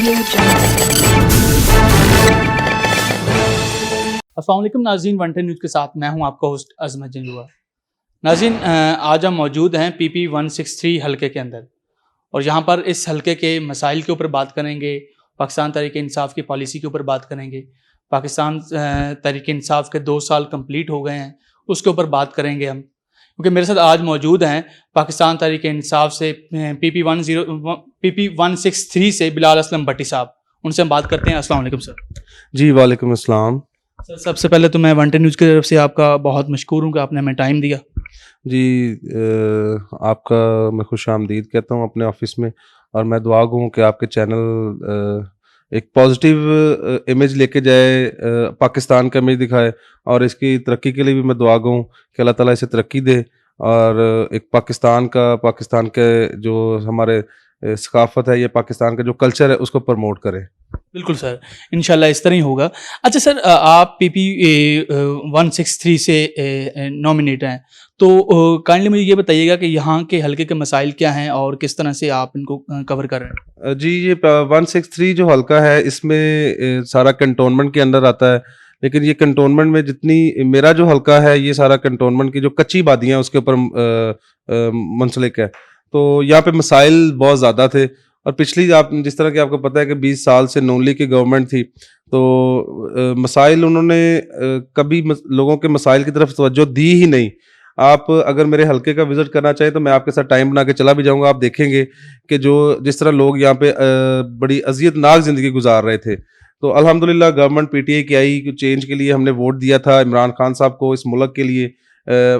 अस्सलाम वालेकुम नाज़रीन, वन न्यूज़ के साथ मैं हूं आपका होस्ट अजमत जंजुआ। नाज़रीन, आज हम मौजूद हैं PP 163 हलके के अंदर और यहाँ पर इस हलके के मसाइल के ऊपर बात करेंगे, पाकिस्तान तहरीक इंसाफ की पॉलिसी के ऊपर बात करेंगे। पाकिस्तान तहरीक इंसाफ के 2 साल कंप्लीट हो गए हैं, उसके ऊपर बात करेंगे हम, क्योंकि मेरे साथ आज मौजूद हैं पाकिस्तान तहरीक इंसाफ से PP 163 से बिलाल असलम भट्टी साहब। उनसे हम बात करते हैं। अस्सलाम वालेकुम सर। जी वालेकुम अस्सलाम। सर, सबसे पहले तो मैं वन न्यूज़ की तरफ से आपका बहुत मशकूर हूँ कि आपने हमें टाइम दिया। जी आपका मैं खुश आमदीद कहता हूँ अपने ऑफिस में, और मैं दुआ गो हूँ कि आपके चैनल एक पॉजिटिव इमेज लेके जाए, पाकिस्तान का इमेज दिखाए, और इसकी तरक्की के लिए भी मैं दुआ गो हूँ कि अल्लाह ताला इसे तरक्की दे, और एक पाकिस्तान के जो हमारे सकाफ़त है, ये पाकिस्तान का जो कल्चर है उसको प्रमोट करे। बिल्कुल सर, इंशाल्लाह इस तरह ही होगा। अच्छा सर, आप PP 163 से नॉमिनेट हैं, तो काइंडली मुझे ये बताइएगा कि यहाँ के हलके के मसाइल क्या हैं और किस तरह से आप इनको कवर कर रहे हैं। जी, ये 163 जो हलका है इसमें सारा कंटोनमेंट के अंदर आता है, लेकिन ये कंटोनमेंट में जितनी मेरा जो हलका है ये सारा कंटोनमेंट की जो कच्ची वादियाँ उसके ऊपर मुंसलिक है। तो यहाँ पे मसाइल बहुत ज़्यादा थे, और पिछली आप जिस तरह कि आपको पता है कि 20 साल से नून लीग की गवर्नमेंट थी, तो मसाइल उन्होंने कभी लोगों के मसाइल की तरफ तवज्जो दी ही नहीं। आप अगर मेरे हलके का विजिट करना चाहें तो मैं आपके साथ टाइम बना के चला भी जाऊंगा। आप देखेंगे कि जिस तरह लोग यहाँ पे बड़ी अज़ियतनाक ज़िंदगी गुजार रहे थे। तो अल्हम्दुलिल्लाह गवर्नमेंट PTI की आई, चेंज के लिए हमने वोट दिया था इमरान खान साहब को, इस मुल्क के लिए,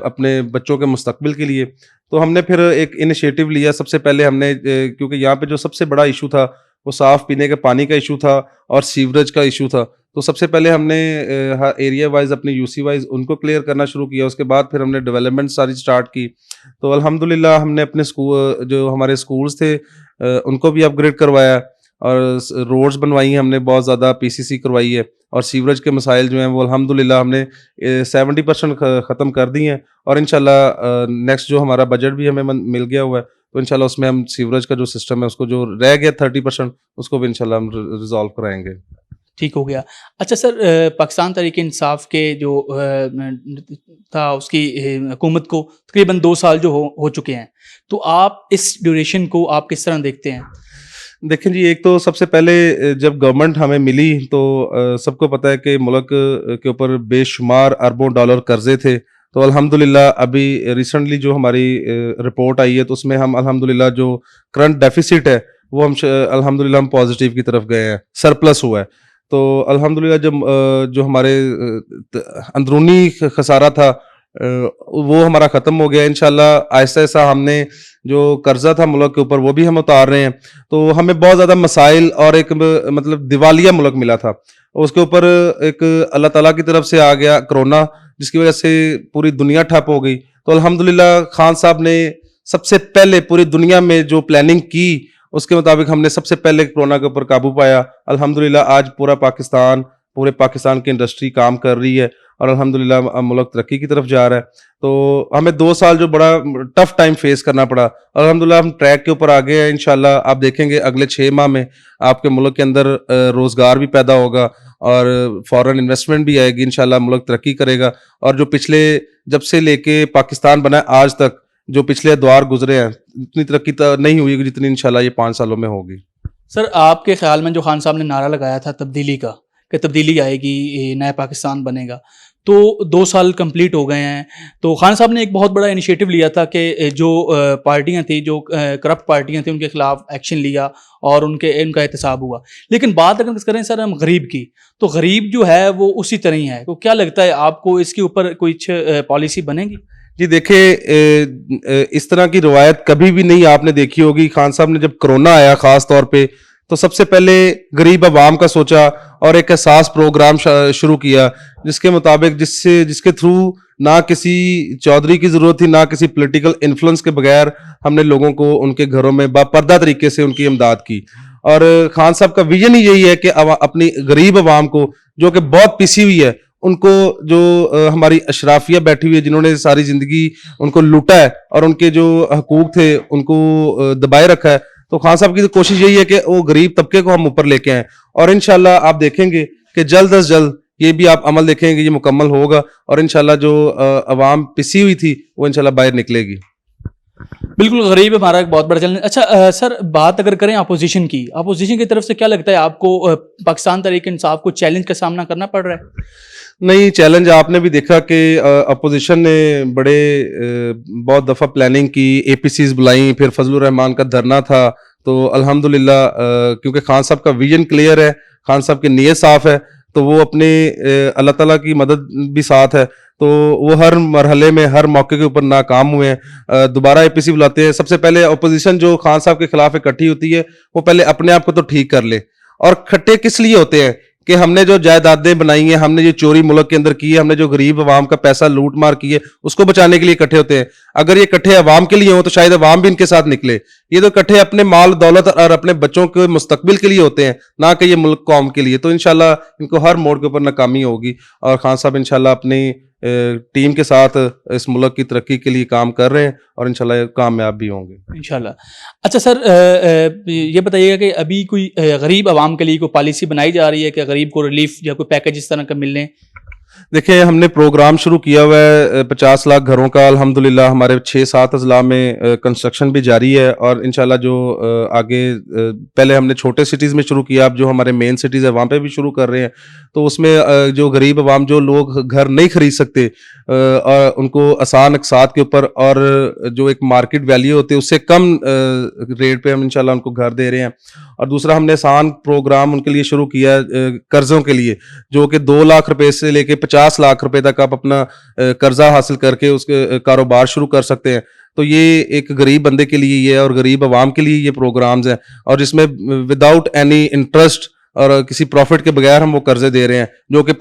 अपने बच्चों के मुस्तकबिल के लिए। तो हमने फिर एक इनिशिएटिव लिया। सबसे पहले हमने क्योंकि यहाँ पे जो सबसे बड़ा इशू था वो साफ़ पीने के पानी का इशू था और सीवरेज का इशू था। तो सबसे पहले हमने एरिया वाइज अपनी UC वाइज उनको क्लियर करना शुरू किया। उसके बाद फिर हमने डेवलपमेंट सारी स्टार्ट की। तो अल्हम्दुलिल्लाह हमने अपने स्कूल, जो हमारे स्कूल्स थे, उनको भी अपग्रेड करवाया, और रोड्स बनवाई हैं हमने, बहुत ज़्यादा PCC करवाई है, और सीवरेज के मसाइल जो हैं वो अल्हम्दुलिल्लाह हमने 70% ख़त्म कर दी हैं। और इंशाल्लाह नेक्स्ट जो हमारा बजट भी हमें मिल गया हुआ है, तो इंशाल्लाह उसमें हम सीवरेज का जो सिस्टम है उसको, जो रह गया 30%, उसको भी इंशाल्लाह हम रिजॉल्व कराएंगे। ठीक हो गया। अच्छा सर, पाकिस्तान तहरीक इंसाफ के जो था उसकी हुकूमत को तकरीबन 2 साल जो हो चुके हैं, तो आप इस ड्यूरेशन को आप किस तरह देखते हैं? देखें जी, एक तो सबसे पहले जब गवर्नमेंट हमें मिली तो सबको पता है कि मुल्क के ऊपर बेशुमार अरबों डॉलर कर्जे थे। तो अल्हम्दुलिल्लाह अभी रिसेंटली जो हमारी रिपोर्ट आई है, तो उसमें हम अल्हम्दुलिल्लाह जो करंट डेफिसिट है वो हम अल्हम्दुलिल्लाह हम पॉजिटिव की तरफ गए हैं, सरप्लस हुआ है। तो अल्हम्दुलिल्लाह जब जो हमारे अंदरूनी खसारा था वो हमारा ख़त्म हो गया। इंशाल्लाह आहिस्ता आहिस्ता हमने जो कर्जा था मुल्क के ऊपर वो भी हम उतार रहे हैं। तो हमें बहुत ज़्यादा मसाइल और एक मतलब दिवालिया मुल्क मिला था, उसके ऊपर एक अल्लाह ताला की तरफ से आ गया कोरोना, जिसकी वजह से पूरी दुनिया ठप हो गई। तो अल्हम्दुलिल्लाह खान साहब ने सबसे पहले पूरी दुनिया में जो प्लानिंग की उसके मुताबिक हमने सबसे पहले कोरोना के ऊपर काबू पाया। अल्हम्दुलिल्लाह आज पूरे पाकिस्तान की इंडस्ट्री काम कर रही है, और अल्हम्दुलिल्लाह मुल्क तरक्की की तरफ जा रहा है। तो हमें 2 साल जो बड़ा टफ टाइम फेस करना पड़ा, अल्हम्दुलिल्लाह हम ट्रैक के ऊपर आ गए हैं। इंशाल्लाह आप देखेंगे अगले 6 माह में आपके मुल्क के अंदर रोज़गार भी पैदा होगा और फॉरेन इन्वेस्टमेंट भी आएगी। इंशाल्लाह मुल्क तरक्की करेगा, और जो जब से लेके पाकिस्तान बना है आज तक जो पिछले दौर गुजरे हैं, इतनी तरक्की तो नहीं हुई जितनी इंशाल्लाह ये 5 सालों में होगी। सर, आपके ख्याल में जो खान साहब ने नारा लगाया था तब्दीली का, कि तब्दीली आएगी, नया पाकिस्तान बनेगा, तो 2 साल कंप्लीट हो गए हैं। तो खान साहब ने एक बहुत बड़ा इनिशिएटिव लिया था कि जो पार्टियां थी, जो करप्ट पार्टियां थी, उनके खिलाफ एक्शन लिया और उनका एहतसाब हुआ। लेकिन बात अगर करें सर हम गरीब की, तो गरीब जो है वो उसी तरह ही है। तो क्या लगता है आपको इसके ऊपर कोई पॉलिसी बनेगी? जी देखिए, इस तरह की रवायत कभी भी नहीं आपने देखी होगी। खान साहब ने जब कोरोना आया खास तौर पे, तो सबसे पहले गरीब अवाम का सोचा और एक एहसास प्रोग्राम शुरू किया, जिसके मुताबिक जिसके थ्रू ना किसी चौधरी की ज़रूरत थी, ना किसी पॉलिटिकल इन्फ्लुएंस के बगैर हमने लोगों को उनके घरों में बापर्दा तरीके से उनकी इमदाद की। और खान साहब का विजन ही यही है कि अपनी गरीब अवाम को, जो कि बहुत पिसी हुई है, उनको जो हमारी अशराफिया बैठी हुई है जिन्होंने सारी जिंदगी उनको लूटा है और उनके जो हकूक थे उनको दबाए रखा है, तो खान साहब की तो कोशिश यही है कि वो गरीब तबके को हम ऊपर लेके आए, और इंशाल्लाह आप देखेंगे कि जल्द अज जल्द ये भी आप अमल देखेंगे, ये मुकम्मल होगा, और इंशाल्लाह जो अवाम पिसी हुई थी वो इंशाल्लाह बाहर निकलेगी। बिल्कुल, गरीब हमारा एक बहुत बड़ा चैलेंज। अच्छा सर, बात अगर करें अपोजिशन की तरफ से क्या लगता है आपको, पाकिस्तान तहरीक इंसाफ को चैलेंज का सामना करना पड़ रहा है? नहीं, चैलेंज आपने भी देखा कि अपोजिशन ने बड़े बहुत दफ़ा प्लानिंग की, एपीसीज बुलाई, फिर फजलुर रहमान का धरना था, तो अल्हम्दुलिल्लाह क्योंकि खान साहब का विजन क्लियर है, खान साहब की नीयत साफ है, तो वो अपने अल्लाह ताला की मदद भी साथ है, तो वो हर मरहले में हर मौके के ऊपर नाकाम हुए हैं। दोबारा एपीसी बुलाते हैं। सबसे पहले अपोजिशन जो खान साहब के खिलाफ इकट्ठी होती है, वो पहले अपने आप को तो ठीक कर ले, और खट्टे किस लिए होते हैं कि हमने जो जायदादें बनाई हैं, हमने जो चोरी मुल्क के अंदर की है, हमने जो गरीब अवाम का पैसा लूट मार की है, उसको बचाने के लिए इकट्ठे होते हैं। अगर ये इकट्ठे अवाम के लिए हो तो शायद अवाम भी इनके साथ निकले। ये तो इकट्ठे अपने माल दौलत और अपने बच्चों के मुस्तकबिल के लिए होते हैं, ना कि ये मुल्क कौम के लिए। तो इंशाल्लाह इनको हर मोड़ के ऊपर नाकामी होगी, और खान साहब इंशाल्लाह अपनी टीम के साथ इस मुल्क की तरक्की के लिए काम कर रहे हैं, और इंशाल्लाह कामयाब भी होंगे इंशाल्लाह। अच्छा सर, ये बताइएगा कि अभी कोई गरीब आवाम के लिए कोई पॉलिसी बनाई जा रही है कि गरीब को रिलीफ या कोई पैकेज इस तरह का मिलने? देखिए, हमने प्रोग्राम शुरू किया हुआ है 50 लाख घरों का। अल्हम्दुलिल्लाह हमारे 6-7 अजला में कंस्ट्रक्शन भी जारी है, और इंशाल्लाह जो आगे पहले हमने छोटे सिटीज़ में शुरू किया, अब जो हमारे मेन सिटीज़ है वहाँ पे भी शुरू कर रहे हैं। तो उसमें जो गरीब अवाम, जो लोग घर नहीं खरीद सकते, और उनको आसान अक़सात के ऊपर और जो एक मार्केट वैल्यू होती है उससे कम रेट पे हम इंशाल्लाह उनको घर दे रहे हैं। और दूसरा, हमने आसान प्रोग्राम उनके लिए शुरू किया है कर्ज़ों के लिए, जो कि 2 लाख रुपए से लेके 50 लाख रुपए तक आप अपना कर्जा हासिल करके उसके कारोबार शुरू कर सकते हैं। तो ये एक गरीब बंदे के लिए ये है, और गरीब अवाम के लिए ये प्रोग्राम्स हैं, और जिसमें विदाउट एनी इंटरेस्ट और किसी प्रॉफिट के बगैर हम वो कर्जे दे रहे हैं, जो कि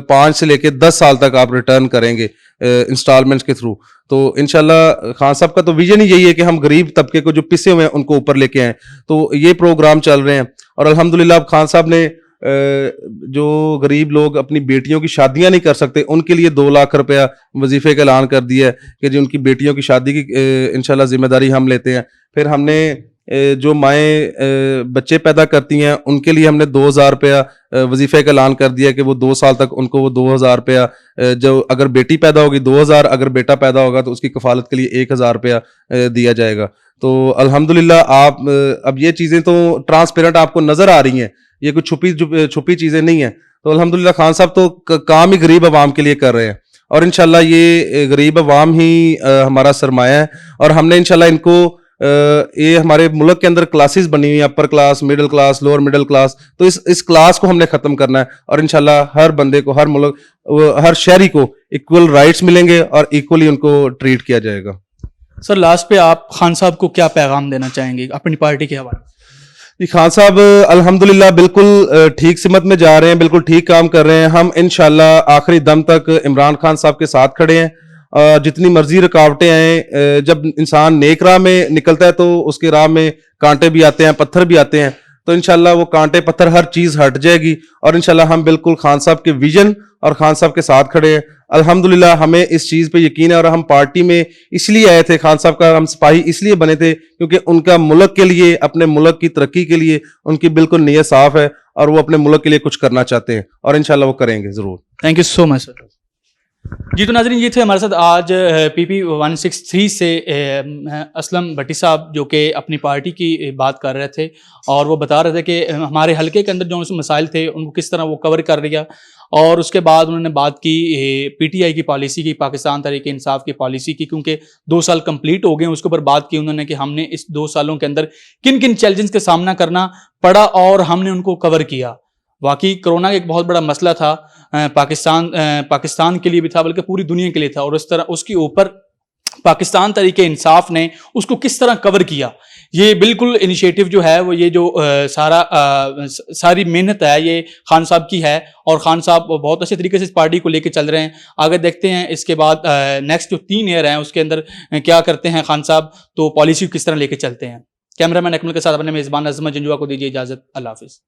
5 से लेके 10 साल तक आप रिटर्न करेंगे इंस्टॉलमेंट्स के थ्रू। तो इंशाल्लाह खान साहब का तो विजन ही यही है कि हम गरीब तबके को जो पिसे हुए हैं उनको ऊपर लेके आएं। तो ये प्रोग्राम चल रहे हैं, और अल्हम्दुलिल्लाह अब खान साहब ने जो गरीब लोग अपनी बेटियों की शादियां नहीं कर सकते, उनके लिए 2 लाख रुपया वजीफे का ऐलान कर दिया है कि जो उनकी बेटियों की शादी की इंशाल्लाह जिम्मेदारी हम लेते हैं। फिर हमने जो माएँ बच्चे पैदा करती हैं, उनके लिए हमने 2000 रुपया वजीफे का ऐलान कर दिया कि वो 2 साल तक उनको वो 2000 रुपया, जो अगर बेटी पैदा होगी 2000, अगर बेटा पैदा होगा तो उसकी कफालत के लिए 1000 रुपया दिया जाएगा। तो अल्हम्दुलिल्लाह आप अब ये चीज़ें तो ट्रांसपेरेंट आपको नज़र आ रही हैं, ये कोई छुपी चीज़ें नहीं है। तो अल्हम्दुलिल्लाह खान साहब तो काम ही गरीब अवाम के लिए कर रहे हैं, और इंशाल्लाह ये गरीब अवाम ही हमारा सरमाया है। और हमने इंशाल्लाह इनको ये हमारे मुल्क के अंदर क्लासेस बनी हुई हैं, upper class, middle class, lower middle class, तो इस क्लास को हमने ख़त्म करना है, और इंशाल्लाह हर बंदे को, हर मुल्क, हर शहरी को इक्वल राइट्स मिलेंगे, और इक्वली उनको ट्रीट किया जाएगा। सर, लास्ट पे आप खान साहब को क्या पैगाम देना चाहेंगे अपनी पार्टी के हवाले? जी, खान साहब अल्हम्दुलिल्लाह बिल्कुल ठीक सिमत में जा रहे हैं, बिल्कुल ठीक काम कर रहे हैं। हम इंशाल्लाह आखिरी दम तक इमरान खान साहब के साथ खड़े हैं। जितनी मर्जी रुकावटें आए, जब इंसान नेक राह में निकलता है तो उसके राह में कांटे भी आते हैं, पत्थर भी आते हैं, तो इंशाल्लाह वो कांटे पत्थर हर चीज़ हट जाएगी, और इंशाल्लाह हम बिल्कुल खान साहब के विजन और खान साहब के साथ खड़े हैं। अल्हम्दुलिल्लाह हमें इस चीज़ पे यकीन है, और हम पार्टी में इसलिए आए थे, खान साहब का हम सिपाही इसलिए बने थे क्योंकि उनका मुल्क के लिए, अपने मुल्क की तरक्की के लिए उनकी बिल्कुल नीयत साफ है, और वो अपने मुल्क के लिए कुछ करना चाहते हैं, और इंशाल्लाह वो करेंगे ज़रूर। Thank you so much sir. जी तो नाज़रीन, ये थे हमारे साथ आज PP 163 से असलम भट्टी साहब, जो कि अपनी पार्टी की बात कर रहे थे, और वो बता रहे थे कि हमारे हलके के अंदर जो मसाइल थे उनको किस तरह वो कवर कर लिया। और उसके बाद उन्होंने बात की PTI की पॉलिसी की, पाकिस्तान तहरीक इंसाफ की पॉलिसी की, क्योंकि 2 साल कंप्लीट हो गए, उसके ऊपर बात की उन्होंने कि हमने इस 2 सालों के अंदर किन किन चैलेंजेस का सामना करना पड़ा और हमने उनको कवर किया। वाकई कोरोना एक बहुत बड़ा मसला था, पाकिस्तान के लिए भी था, बल्कि पूरी दुनिया के लिए था, और उस तरह उसके ऊपर पाकिस्तान तहरीक इंसाफ ने उसको किस तरह कवर किया। ये बिल्कुल इनिशिएटिव जो है वो, ये जो सारी मेहनत है, ये खान साहब की है, और खान साहब बहुत अच्छे तरीके से इस पार्टी को लेके चल रहे हैं। आगे देखते हैं इसके बाद नेक्स्ट जो 3 ईयर हैं उसके अंदर क्या करते हैं खान साहब, तो पॉलिसी किस तरह लेके चलते हैं। कैमरामैन अकमल के साथ अपने मेज़बान अज़मत जंजुआ को दीजिए इजाज़त। अल्लाह हाफ़िज़।